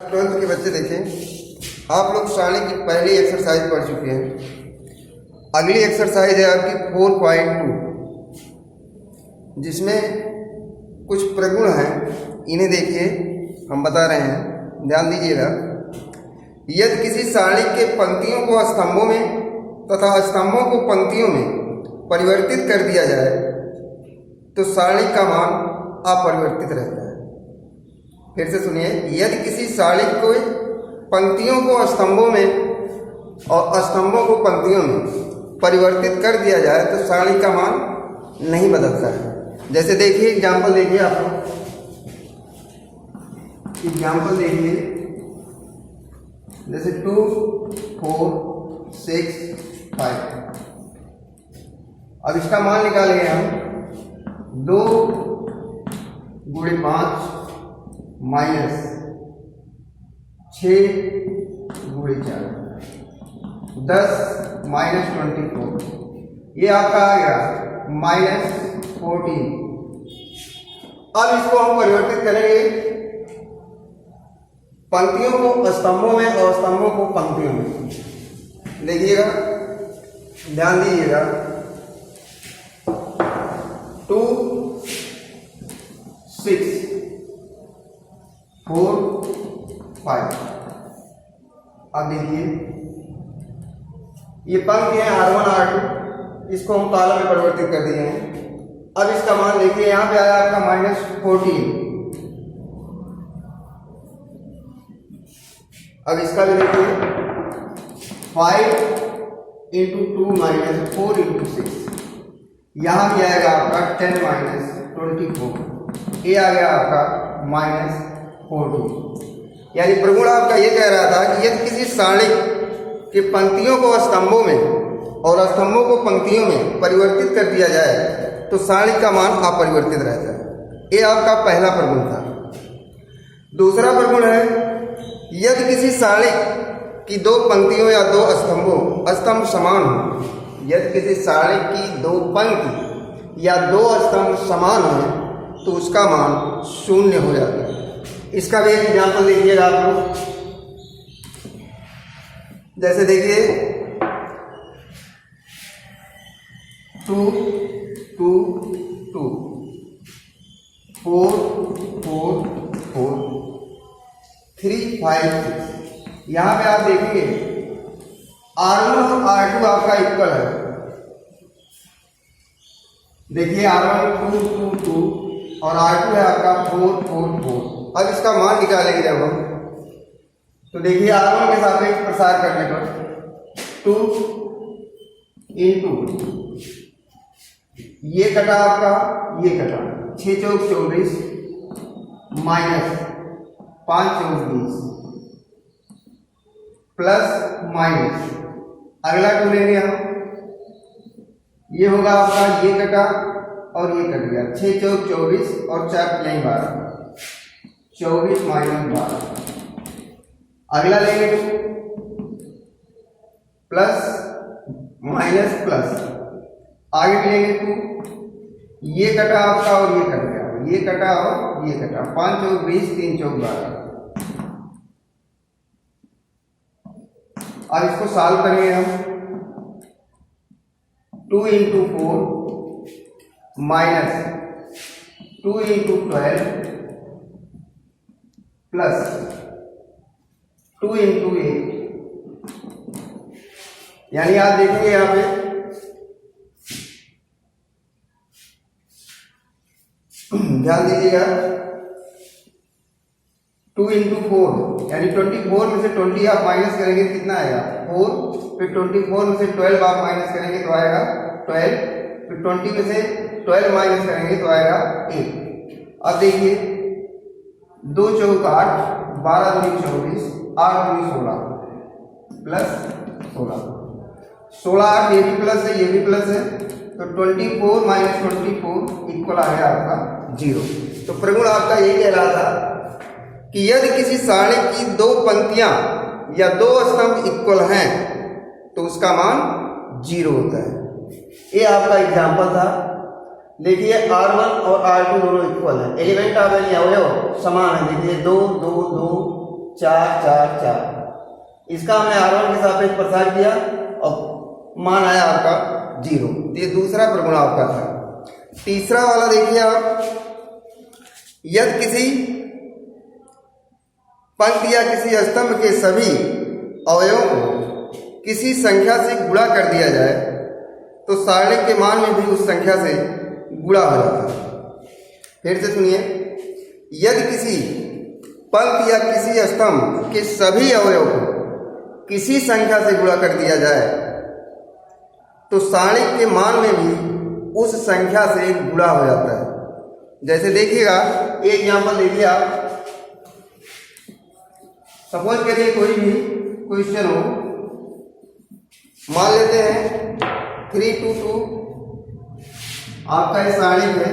Twelfth के बच्चे देखें, आप लोग सारणी की पहली एक्सरसाइज पढ़ चुके हैं। अगली एक्सरसाइज है आपकी 4.2, जिसमें कुछ प्रगुण हैं। इन्हें देखिए, हम बता रहे हैं, ध्यान दीजिएगा। यदि किसी सारणी के पंक्तियों को स्तंभों में तथा स्तंभों को पंक्तियों में परिवर्तित कर दिया जाए तो सारणी का मान अपरिवर्तित रहता है। फिर से सुनिए, यदि किसी सारणी को पंक्तियों को स्तंभों में और स्तंभों को पंक्तियों में परिवर्तित कर दिया जाए तो सारणी का मान नहीं बदलता है। जैसे देखिए, एग्जाम्पल देखिए, आप लोग एग्जाम्पल देखिए, जैसे 2, 4, 6, 5। अब इसका मान निकालेंगे हम। 2 गुणे 5 माइनस 6 गुणे 4, 10 माइनस 24। ये आपका आ गया -14। अब इसको हम परिवर्तित करेंगे पंक्तियों को स्तंभों में और स्तंभों को पंक्तियों में। देखिएगा, ध्यान दीजिएगा। 2, 6, 4, 5। अब देखिए, ये पंक्ति है R1 R2, इसको हम कॉलम में परिवर्तित कर दिए हैं। अब इसका मान देखिए, यहां पे आया आपका -14। अब इसका भी देखिए, 5 × 2 - 4 × 6। यहां भी आएगा आपका 10 - 24। ये आ गया आपका -14। यानी प्रगुण आपका ये कह रहा था कि यदि किसी सारणी की पंक्तियों को स्तंभों में और स्तंभों को पंक्तियों में परिवर्तित कर दिया जाए तो सारणी का मान अपरिवर्तित रहता है। ये आपका पहला प्रगुण था। दूसरा प्रगुण है, यदि किसी सारणी की 2 पंक्तियों या 2 स्तंभ समान हो, यदि किसी सारणी की 2 पंक्ति या 2 स्तंभ समान हो तो उसका मान 0 हो जाता है। इसका भी एक एग्जाम्पल देखिएगा आप लोग। जैसे देखिए, 2, 2, 2, 4, 4, 4, 3, 5, 6। यहां पे आप देखिए, R1 और R2 आपका इक्वल है। देखिए, R1 2, 2, 2 और R2 है आपका 4, 4, 4। अब इसका मान निकालेंगे जब हम, तो देखिए, R1 के सापेक्ष प्रसार करने पर 2 × ये कटा आपका, ये कटा 6 चौक 24 माइनस 5 चौक 20 प्लस माइनस अगला 2 लेंगे हम। ये होगा आपका, ये कटा और ये कट गया, 6 चौक 24 और 4 यहीं 12, 24 - 12। अगला लेंगे प्लस माइनस प्लस, आगे भी लेंगे 2। ये कटा आपका और ये कट गया, ये कटा और ये कटा, 5 चौक 20, 3 चौक 12। अब इसको सॉल्व करेंगे हम। 2 × 4 माइनस 2 × 12 प्लस 2 × 8। यानी आप देखेंगे यहां पे ध्यान दीजिएगा, 2 × 4 यानी 24 में से 20 आप माइनस करेंगे तो कितना आएगा 4। फिर 24 में से 12 आप माइनस करेंगे तो आएगा 12। फिर 20 में से 12 माइनस करेंगे तो आएगा 8। अब देखिए, 2 चौक 8, 12 दूनी 24, 8 दूनी 16 प्लस 16, 16 8 ये भी प्लस है, ये भी प्लस है, तो 24 - 24 इक्वल आ गया आपका 0। तो प्रगुण आपका यही कह रहा था कि यदि किसी सारणी की 2 पंक्तियां या 2 स्तंभ इक्वल हैं तो उसका मान 0 होता है। ये आपका एग्जाम्पल था। देखिए, R1 और R2 दोनों इक्वल है, एलिमेंट ऑफ एनी अवयव समान है। देखिए, 2, 2, 2, 4 4 4। इसका हमने R1 के सापेक्ष प्रसार किया और मान आया आपका 0। ये दूसरा प्रगुण आपका था। तीसरा वाला देखिए आप, यदि किसी पंक्ति या किसी स्तंभ के सभी अवयवों को किसी संख्या से गुणा कर दिया जाए तो सारणी के मान में भी उस संख्या से गुणा हो जाता है। फिर से सुनिए, यदि किसी पंक्ति या किसी स्तंभ के सभी अवयव को किसी संख्या से गुणा कर दिया जाए तो सारणी के मान में भी उस संख्या से गुणा हो जाता है। जैसे देखिएगा, एक एग्जाम्पल देखिए आप, सपोज करिए कोई भी क्वेश्चन हो, मान लेते हैं 3 2 2 आपका ये सारणी है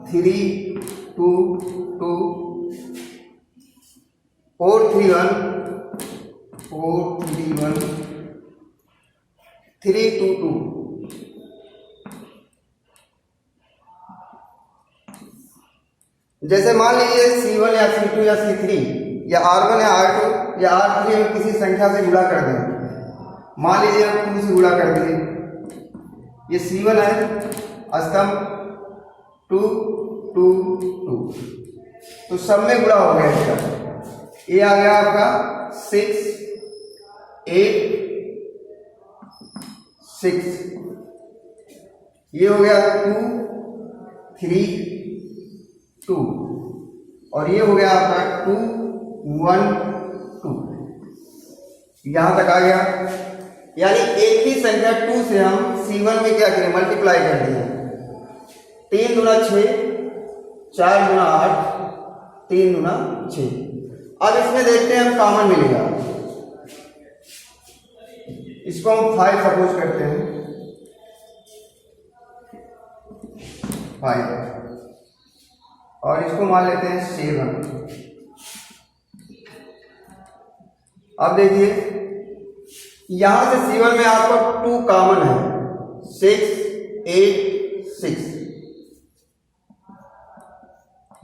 3 2 2 4 3 1 4 3 1 3 2 2। जैसे मान लीजिए C1 या C2 या C3 या R1 या R2 या R3 हम किसी संख्या से गुणा कर दें। मान लीजिए हम 2 से गुणा कर दिए, ये C1 है, स्तंभ 2 2 2, तो सब में गुणा हो गया इसका। ये आ गया आपका 6 8 6, ये हो गया 2 3 2, और ये हो गया आपका 2 1 2। यहां तक आ गया, यानी एक ही संख्या 2 से हम C1 में क्या करें, मल्टीप्लाई कर दिए। 3 दूना 6, 4 दूना 8, 3 दूना 6। अब इसमें देखते हैं हम कॉमन मिलेगा, इसको हम 5 सपोज करते हैं, 5, और इसको मान लेते हैं 7। अब देखिए यहां से C1 में आपका 2 कॉमन है, 6 8 6,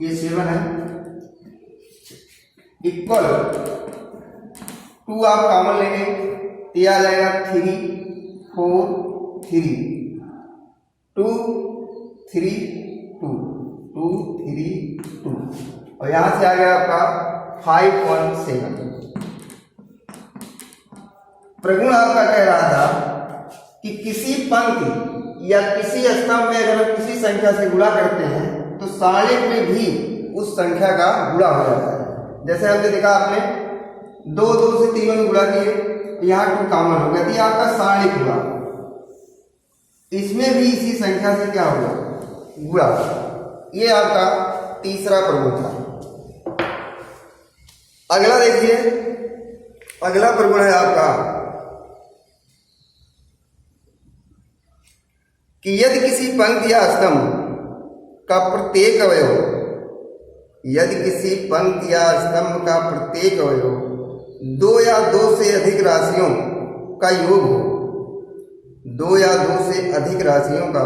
ये 7 है, इक्वल 2 आप कॉमन लेंगे, ये आ जाएगा 3 4 3 2 3 2 2 3 2, और यहां से आ गया आपका 5 1 7। प्रगुण आपका कह रहा था कि किसी पंक्ति या किसी स्तंभ में अगर हम किसी संख्या से गुणा करते हैं तो सारणी में भी उस संख्या का गुणा हो जाता है। जैसे हमने देखा, आपने 2 2 से 3 में गुणा किए, यहाँ 2 कॉमन हो गया, तो आपका सारणी गुणा, इसमें भी इसी संख्या से क्या होगा, गुणा। ये आपका तीसरा प्रगुण था। अगला देखिए, अगला प्रगुण है आपका कि यदि किसी पंक्ति या स्तंभ का प्रत्येक अवयव, यदि किसी पंक्ति या स्तंभ का प्रत्येक अवयव 2 या 2 से अधिक राशियों का योग हो, 2 या 2 से अधिक राशियों का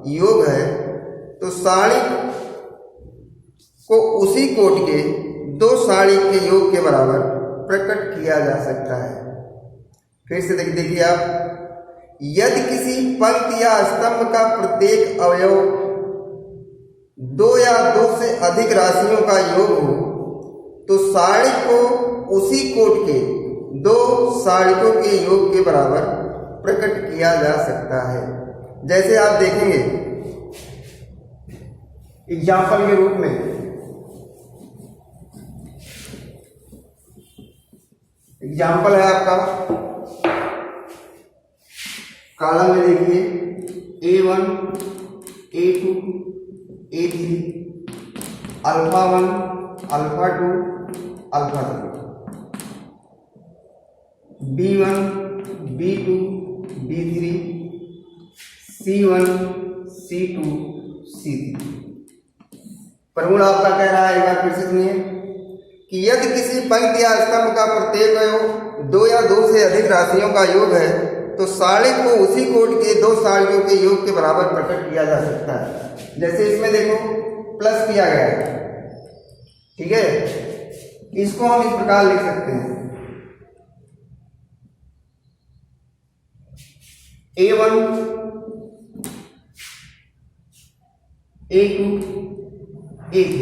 योग है, तो सारणी को उसी कोटि के 2 सारणी के योग के बराबर प्रकट किया जा सकता है। फिर से देखिए आप, यदि किसी पंक्ति या स्तंभ का प्रत्येक अवयव 2 या 2 से अधिक राशियों का योग हो, तो सारणी को उसी कोटि के 2 सारणिकों के योग के बराबर प्रकट किया जा सकता है। जैसे आप देखेंगे एग्जाम्पल के रूप में, एग्जाम्पल है आपका कॉलम में देखिए A1 A2 A3 alpha 1 alpha 2 alpha 3, B1 B2 B3 C1 C2 C3। प्रगुण आपका कह रहा है, एक बार फिर से सुनिए, कि यदि किसी पंक्ति या स्तंभ का प्रत्येक अवयव 2 या 2 से अधिक राशियों का योग है, तो सारणी को उसी कोटि के 2 सारणियों के योग के बराबर प्रकट किया जा सकता है। जैसे इसमें देखो प्लस किया गया है, ठीक है, इसको हम इस प्रकार लिख सकते हैं A1 A2 A3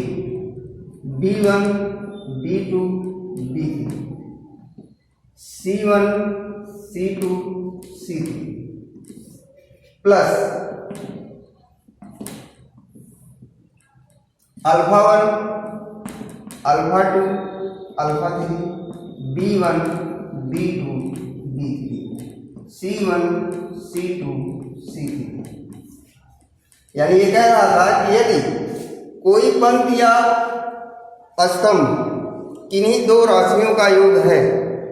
B1 B2 B3 C1 C2 C3 plus alpha 1 alpha 2 alpha 3 B1 B2 B3 C1 C2 C3। यानी ये कह रहा था कि यदि कोई पंक्ति या स्तंभ किन्हीं दो राशियों का योग है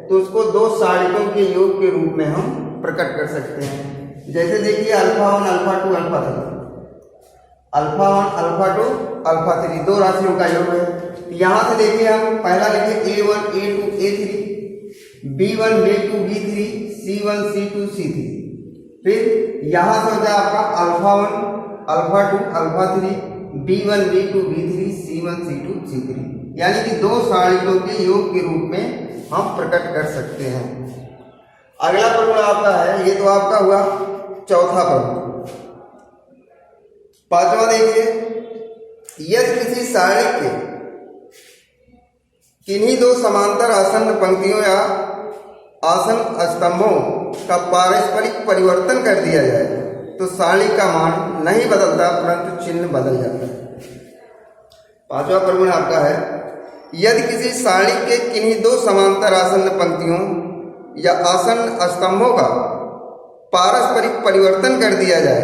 तो उसको दो सारणिकों के योग के रूप में हम प्रकट कर सकते हैं। जैसे देखिए alpha 1 alpha 2 alpha 3, alpha 1 alpha 2 alpha 3 दो राशियों का योग है। यहाँ से देखिए हम पहला लिखे A1 A2 A3 B1 B2 B3 C1 C2 C3। फिर यहाँ से होता है आपका alpha 1 alpha 2 alpha 3 B1 B2 B3 C1 C2 C3। यानी कि दो सारणिकों के योग के रूप में हम प्रकट कर सकते हैं। अगला प्रगुण आपका है, ये तो आपका हुआ चौथा प्रगुण। पांचवा देखिए, यदि किसी सारणी के किन्हीं दो समांतर आसन्न पंक्तियों या आसन्न स्तंभों का पारस्परिक परिवर्तन कर दिया जाए तो सारणी का मान नहीं बदलता परंतु चिन्ह बदल जाता है। पांचवा प्रगुण आपका है, यदि किसी सारणी के किन्हीं दो समांतर आसन्न पंक्तियों या आसन्न स्तंभों का पारस्परिक परिवर्तन कर दिया जाए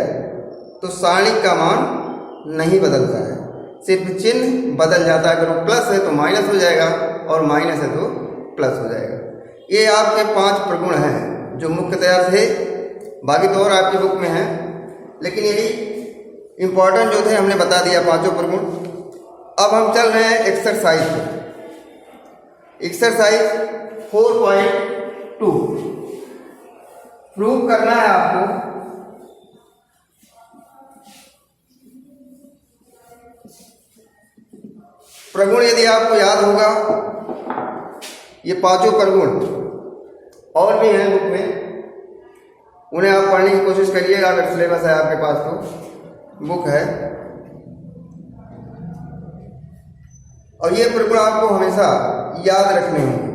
तो सारणी का मान नहीं बदलता है, सिर्फ चिन्ह बदल जाता है। अगर वो प्लस है तो माइनस हो जाएगा और माइनस है तो प्लस हो जाएगा। ये आपके 5 प्रगुण हैं जो मुख्यतया थे, बाकी तो और आपकी बुक में हैं, लेकिन यही इंपॉर्टेंट जो थे हमने बता दिया 5 प्रगुण। अब हम चल रहे हैं एक्सरसाइज पर। एक्सरसाइज 4.2 प्रूव करना है आपको प्रगुण। यदि आपको याद होगा ये 5 प्रगुण और भी हैं बुक में, उन्हें आप पढ़ने की कोशिश करिएगा। अगर सिलेबस है आपके पास तो बुक है। और ये प्रगुण आपको हमेशा याद रखने होंगे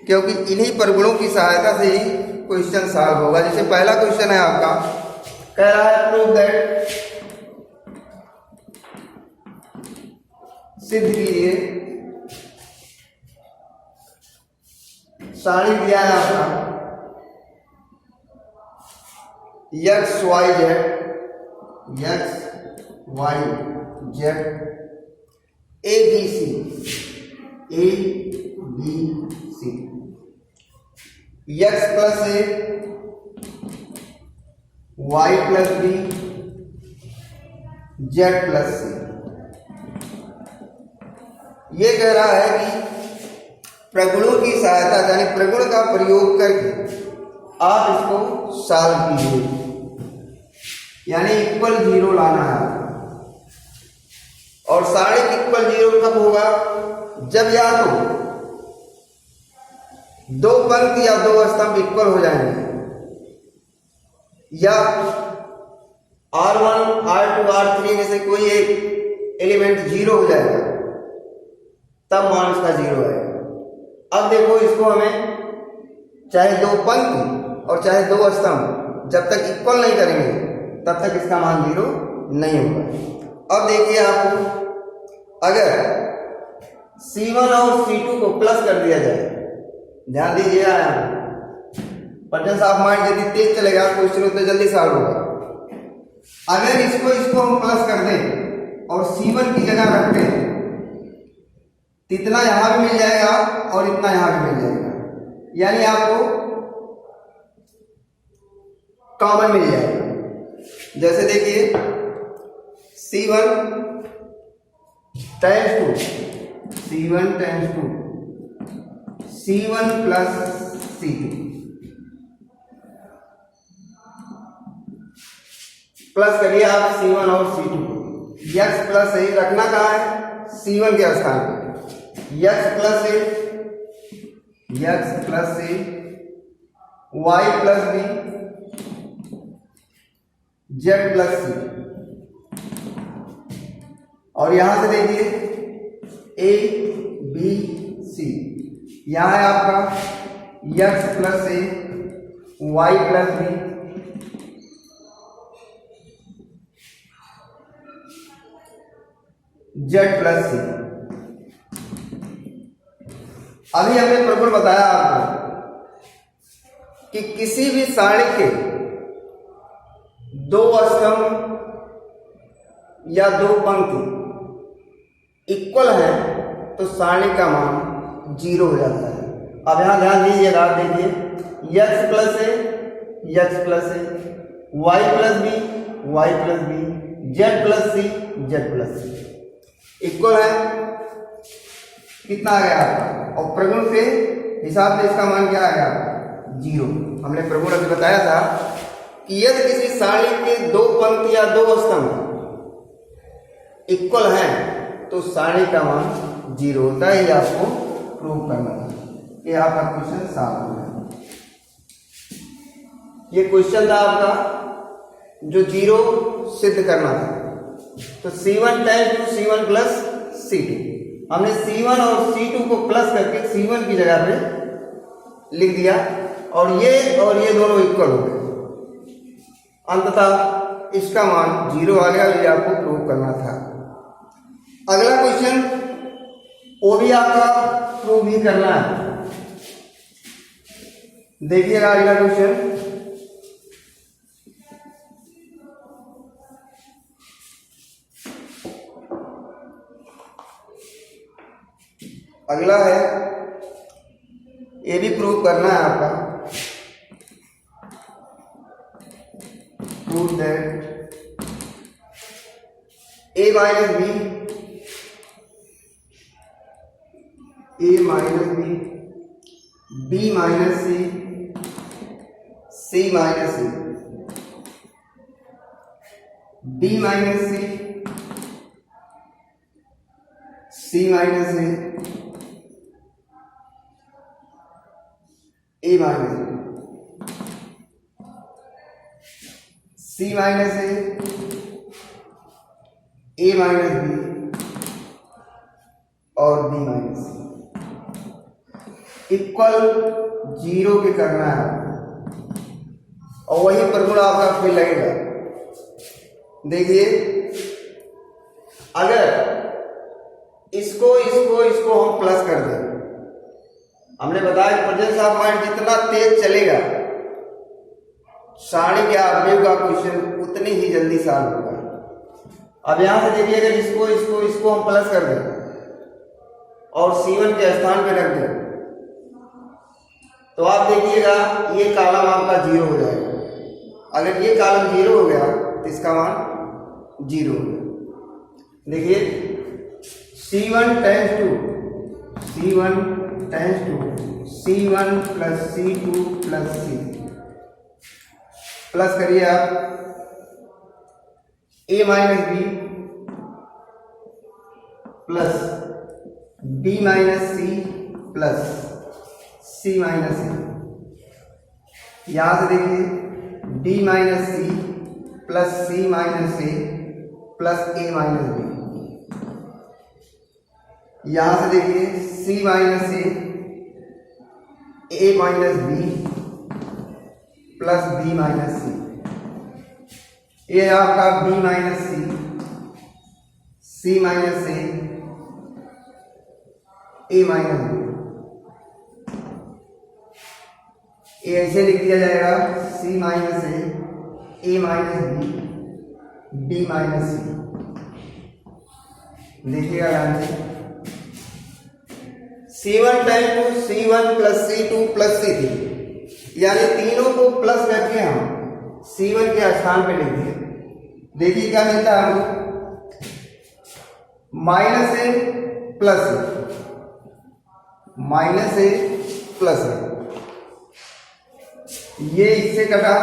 क्योंकि इन्हीं प्रगुणों की सहायता से ही क्वेश्चन सॉल्व होगा। जैसे पहला क्वेश्चन है आपका, कह रहा है प्रूव दैट, सिद्ध कीजिए, सारणी दिया है आपका x y z a B c x plus a y plus b z plus c. ये कह रहा है कि प्रगुणों की सहायता यानी प्रगुण का प्रयोग करके आप इसको सॉल्व कीजिए, यानी इक्वल 0 लाना है। और सारणी इक्वल 0 कब होगा? जब या तो दो पंक्ति या दो स्तंभ इक्वल हो जाएंगे, या R1 R2 R3 में से कोई एक एलिमेंट 0 हो जाएगा, तब मान इसका 0 है। अब देखो, इसको हमें चाहे दो पंक्ति और चाहे दो स्तंभ जब तक इक्वल नहीं करेंगे तब तक इसका मान 0 नहीं होगा। अब देखिए, आपको अगर C1 और C2 को प्लस कर दिया जाए, ध्यान दीजिए, प्रेजेंस ऑफ माइंड यदि तेज चलेगा क्वेश्चन उतना जल्दी सॉल्व होगा। अगर इसको हम प्लस कर दें और C1 की जगह रख दें तो इतना यहां भी मिल जाएगा और इतना यहां भी मिल जाएगा, यानी आपको कॉमन मिल जाएगा। जैसे देखिए, C1 times 2 C1 plus C2 plus करिए आप C1 और C2 को। x प्लस सही रखना कहाँ है? C1 के स्थान पर। x plus a y plus b z plus c. और यहां से देखिए a b c, यहां है आपका x plus a y plus b z plus c. अभी हमने प्रगुण बताया आपको कि किसी भी सारणी के दो स्तंभ या दो पंक्ति इक्वल है तो सारणी का मान 0 हो जाता है। अब यहां ध्यान दीजिएगा, आप देखिए x plus a x plus a, y plus b y plus b, z plus c z plus c equal है। कितना आ गया आपका? और प्रगुण के हिसाब से इसका मान क्या आ गया? 0। हमने प्रगुण अभी बताया था कि यदि किसी सारणी के दो पंक्ति या दो स्तंभ इक्वल हैं तो सारणी का मान 0 होता है। ये आपको प्रूव करना है। ये आपका क्वेश्चन सॉल्व हो गया। ये क्वेश्चन था आपका जो 0 सिद्ध करना था। तो C1 tends to C1 plus C2, हमने C1 और C2 को प्लस करके C1 की जगह पे लिख दिया और ये दोनों इक्वल हो गए। अंततः इसका मान 0 आ गया। ये आपको प्रूव करना था। अगला क्वेश्चन वो भी आपका प्रूव ही करना है। देखिएगा अगला क्वेश्चन। अगला है, ये भी प्रूव करना है आपका। Prove that a minus B b minus c minus a, b minus c minus a minus C minus A minus B और बी माइनस इक्वल 0 के करना है और वही प्रगुण आपका फिर लगेगा। देखिए अगर इसको हम प्लस कर दें, हमने बताया कि प्रेजेंस ऑफ माइंड जितना तेज चलेगा सारणी के अवयव का क्वेश्चन उतनी ही जल्दी सॉल्व होगा। अब यहां से देखिए अगर इसको हम प्लस कर दें और C1 के स्थान पे रख दें तो आप देखिएगा ये कॉलम आपका 0 हो जाएगा। अगर ये कॉलम 0 हो गया तो इसका मान 0 हो गया। देखिए C1 tends to C1 plus C2 plus C, plus करिए आप a minus b plus b minus c plus c minus a. यहां से देखिए d minus c plus c minus a plus a minus b. यहां से देखिए c minus ए minus b plus b minus c. ये है आपका बी माइनस सी minus ए minus b. ये ऐसे लिख दिया जाएगा सी माइनस ए माइनस बी माइनस सी। देखिएगा ध्यान से C1 time to C1 plus C2 plus C3, यानी तीनों को प्लस करके हम C1 के स्थान पे लिख दिए। देखिए क्या मिलता है हमको, माइनस ए प्लस ए, ये इससे कटा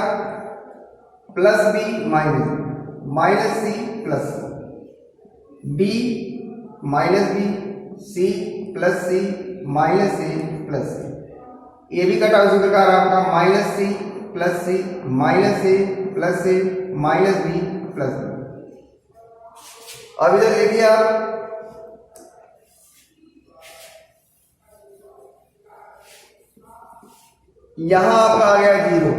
plus b minus c plus b minus b C plus c minus a plus c. ये भी कटा उसी प्रकार आपका minus c plus c minus a plus a minus b plus b. अब इधर देखिए आप, यहां आपका आ गया 0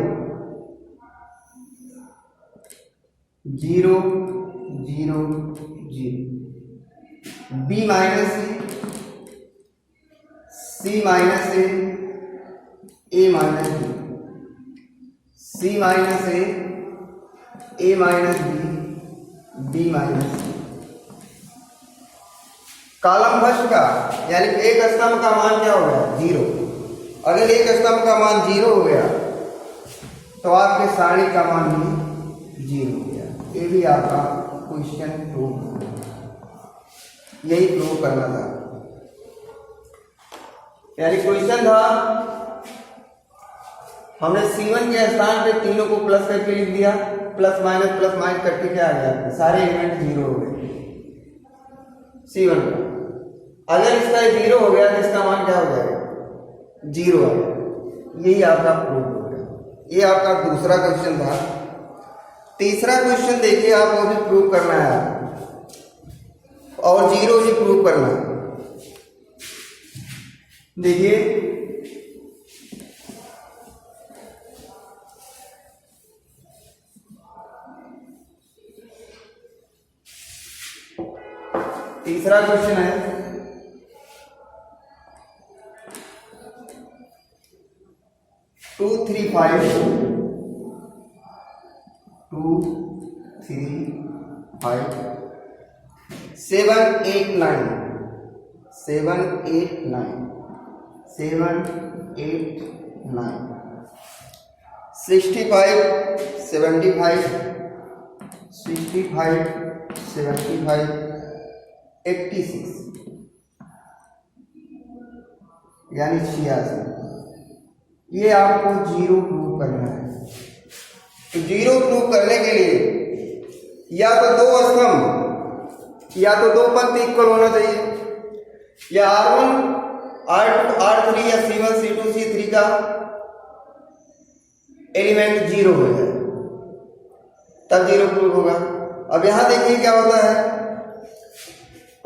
0 0 0, बी माइनस सी माइनस ए माइनस बी, सी माइनस ए माइनस बी माइनस सी। कॉलम फर्स्ट का यानी एक स्तंभ का मान क्या हो गया 0। अगर एक स्तंभ का मान 0 हो गया तो आपके सारणी का मान भी 0 हो गया। ये भी आपका क्वेश्चन प्रूव, यही प्रूव करना था। यानी क्वेश्चन था, हमने C1 के स्थान पे तीनों को प्लस करके लिख दिया, प्लस माइनस करके क्या आ गया, सारे एलिमेंट 0 हो गए C1 का। अगर इसका 0 हो गया तो इसका मान क्या हो जाएगा 0 है। यही आपका प्रूफ हो गया। ये आपका दूसरा क्वेश्चन था। तीसरा क्वेश्चन देखिए आप, वो भी प्रूव करना है और 0 भी प्रूव करना है। देखिए तीसरा क्वेश्चन है, टू थ्री फाइव 7 8 9 7 8 9 7 8 9 65 75 65 75 86 यानी 86। ये आपको 0 प्रूव करना है। तो 0 प्रूव करने के लिए या तो दो स्तंभ या तो दो पंक्ति इक्वल होना चाहिए, या R1 R2 R3 या C1 C2 C3 का एलिमेंट 0 हो जाए तब 0 प्रूव होगा। अब यहां देखिए क्या होता है,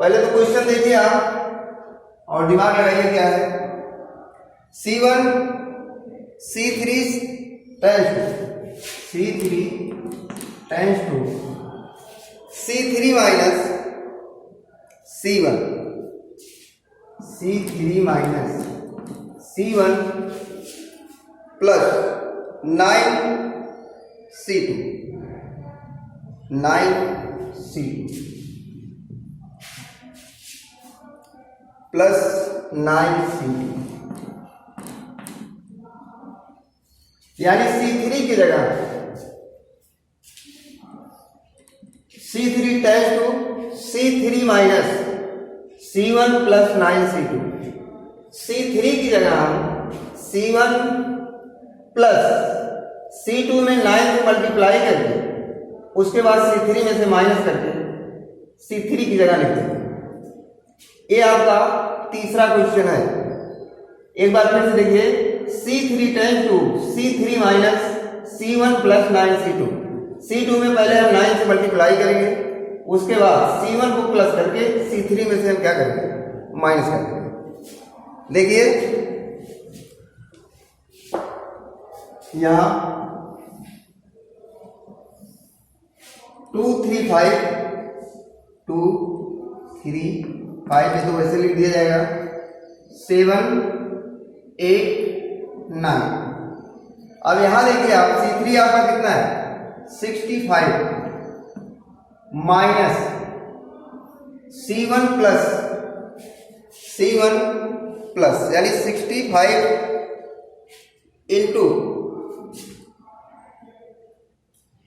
पहले तो क्वेश्चन देखिए आप और दिमाग लगाइए क्या है। C1 C3 tends to C3 minus C1 plus 9C2 plus 9C2 यानी C3 की जगह C3 tends to C3 minus C1 plus 9C2। C3 की जगह हम C1 प्लस C2 में 9 से मल्टीप्लाई करके उसके बाद C3 में से माइनस करके C3 की जगह लिखते हैं। ये आपका तीसरा क्वेश्चन है। एक बार फिर से देखिए, C3 tends to C3 minus C1 plus 9C2। C2 में पहले हम 9 से मल्टीप्लाई करेंगे, उसके बाद C1 को प्लस करके C3 में से हम क्या करेंगे माइनस करेंगे। देखिए यहां 2 3 5 2 3 5 में तो वैसे लिख दिया जाएगा 7 8 9। अब यहां देखिए आप C3 आपका कितना है 65 माइनस C1 प्लस यानी 65 इंटू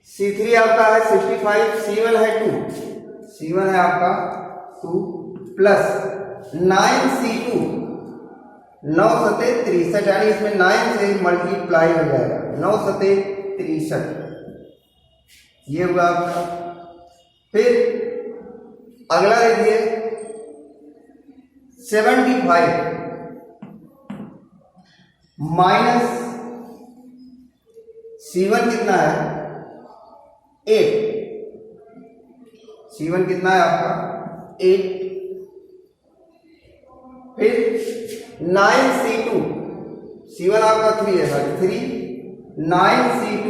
C3 आपका है 65, C1 है 2, C1 है आपका 2 प्लस 9C2 9 सते 63 यानी इसमें 9 से मल्टीप्लाई हो जाएगा 9 सते 63 ये हुआ आपका। फिर अगला देखिए 75 माइनस C1 कितना है 8, C1 कितना है आपका 8, फिर 9C2, C1 आपका 3 है सॉरी 3, 9C2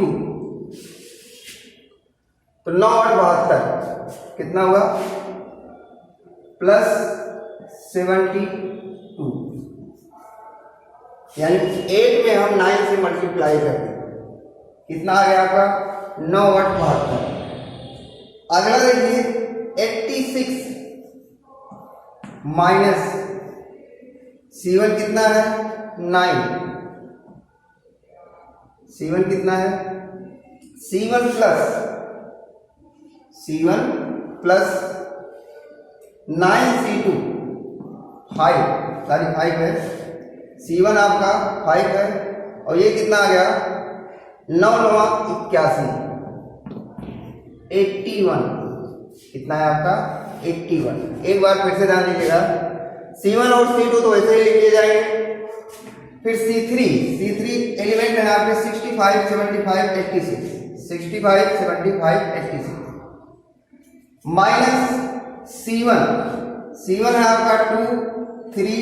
तो 9 और 72 कितना हुआ प्लस 72, यानी 8 में हम 9 से मल्टीप्लाई करते हैं, कितना आ गया आपका 9 और 72। अगला देखिए 86 माइनस C1 कितना है 9, C1 कितना है C1 प्लस 9C2 5 है, C1 आपका 5 है और ये कितना आ गया 9 9 81, 81 कितना है आपका 81। एक बार फिर से ध्यान दीजिएगा, C1 और C2 तो ऐसे ही लिखे जाएंगे, फिर C3 एलिमेंट है आपके 65 75 86, 65 75 86 माइनस C1 है आपका 2 3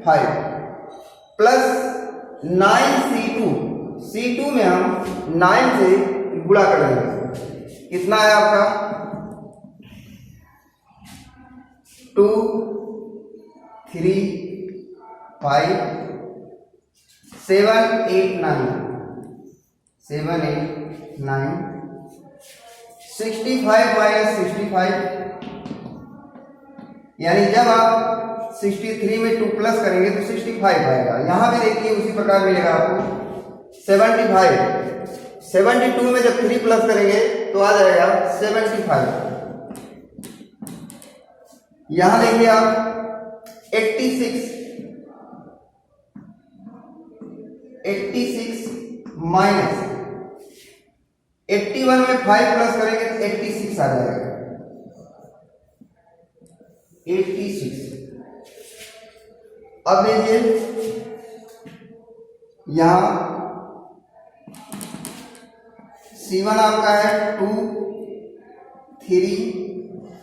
5 प्लस 9C2 में हम 9 से गुणा कर देंगे, कितना है आपका 2 3 5 7 8 9 65 माइनस 65, यानी जब आप 63 में 2 प्लस करेंगे तो 65 आएगा। यहां भी देखिए उसी प्रकार मिलेगा आपको 75, 72 में जब 3 प्लस करेंगे तो आ जाएगा 75। यहां देखिए आप 86 माइनस 81 में 5 प्लस करेंगे तो 86 आ जाएगा, 86। अब देखिए यहां C1 आपका है 2 3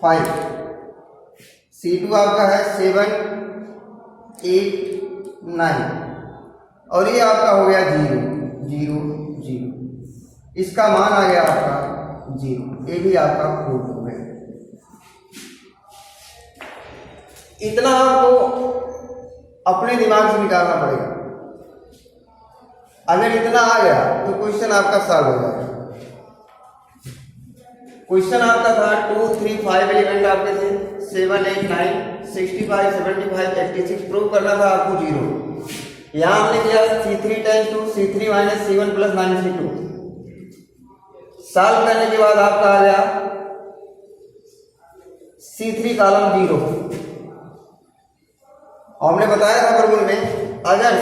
5, C2 आपका है 7 8 9 और ये आपका हो गया 0 0 0, इसका मान आ गया आपका 0, ये भी आपका प्रूफ हो गया। इतना आपको अपने दिमाग से निकालना पड़ेगा, अगर इतना आ गया तो क्वेश्चन आपका सॉल्व हो जाएगा। क्वेश्चन आपका था 2 3 5 एलिमेंट आपके थे 7 8 9 65 75 86, प्रूव करना था आपको 0। यहां हमने किया C3 times 2 C3 minus C1 plus 9C2, solve करने के बाद आपका आ गया C3 कॉलम 0। हमने बताया था फॉर्मूले में अगर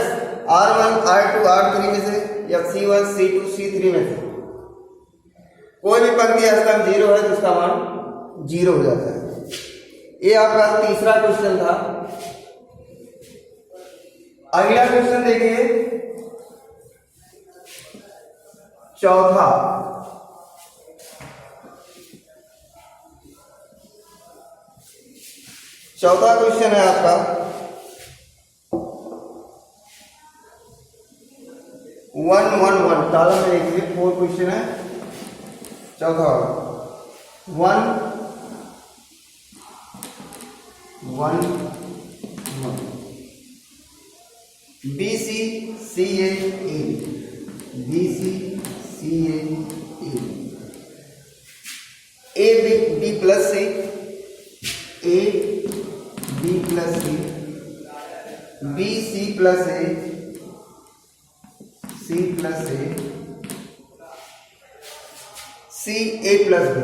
R1 R2 R3 में से या C1 C2 C3 में से कोई भी पंक्ति स्तंभ 0 है तो उसका मान 0 हो जाता है। ये आपका तीसरा क्वेश्चन था। अगला क्वेश्चन देखिए चौथा, क्वेश्चन है आपका 1 1 1 कॉलम में देखिए 4 क्वेश्चन है। चौथा 1 1 1 BC CA A BC CA A B plus C A B plus C B C plus A C plus A C A plus B।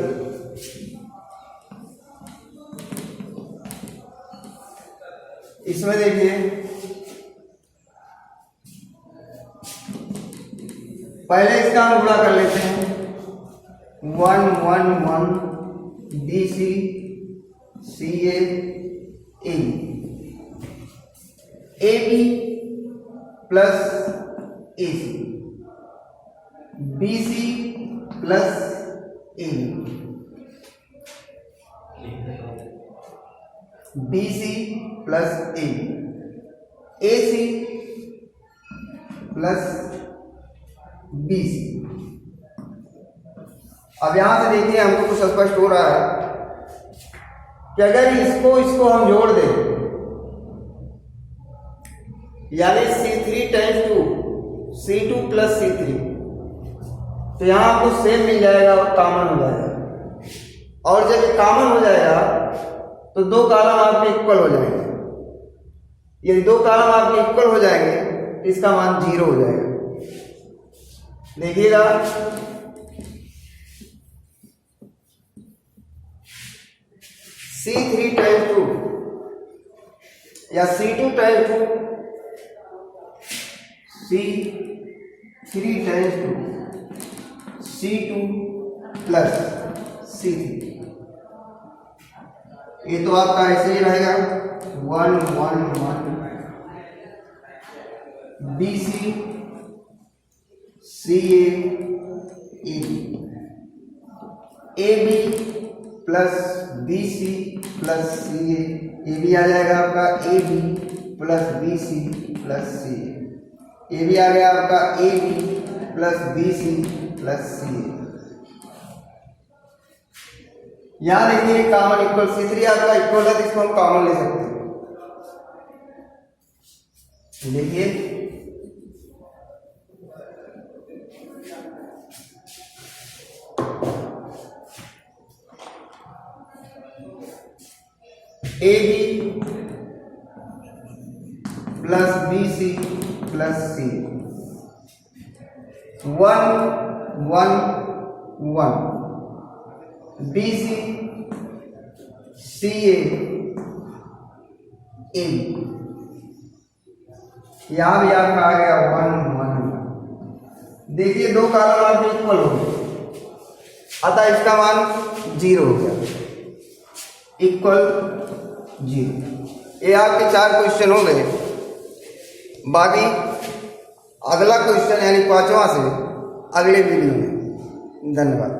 इसमें देखिए पहले इसका हम गुणा कर लेते हैं 1 1 1 BC CA A A B plus A C, B C plus A B C plus A C plus B C. अब यहां से देखिए हमको कुछ स्पष्ट हो रहा है कि अगर इसको हम जोड़ दें, यानी C3 times 2 C2 plus C3, तो यहां आपको सेम मिल जाएगा और कॉमन हो जाएगा। और जब ये कॉमन हो जाएगा तो दो कॉलम आपके इक्वल हो जाएंगे। यदि दो कॉलम आपके इक्वल हो जाएंगे तो इसका मान 0 हो जाएगा। देखिएगा, C3 टाइम्स 2 या C2 times 2, C3 times 2 C2 plus C3, ये तो आपका ऐसे ही रहेगा 1 1 1 BC CA AB plus BC plus CA, ये भी आ जाएगा आपका AB plus BC plus CA, ये भी आ गया आपका AB plus BC plus CA। यहां देखिए कॉमन इक्वल C3 आपका इक्वल है तो इसको हम कॉमन ले सकते हैं। देखिए AB plus BC plus C, 1 1 1 BC CA A, यहां भी आपका आ गया 1 1 1। देखिए दो कॉलम आपके इक्वल हो गए, अतः इसका मान 0 हो गया, इक्वल 0। ये आपके 4 क्वेश्चन हो गए। बाकी अगला क्वेश्चन यानी 5वां से अगले वीडियो में। धन्यवाद।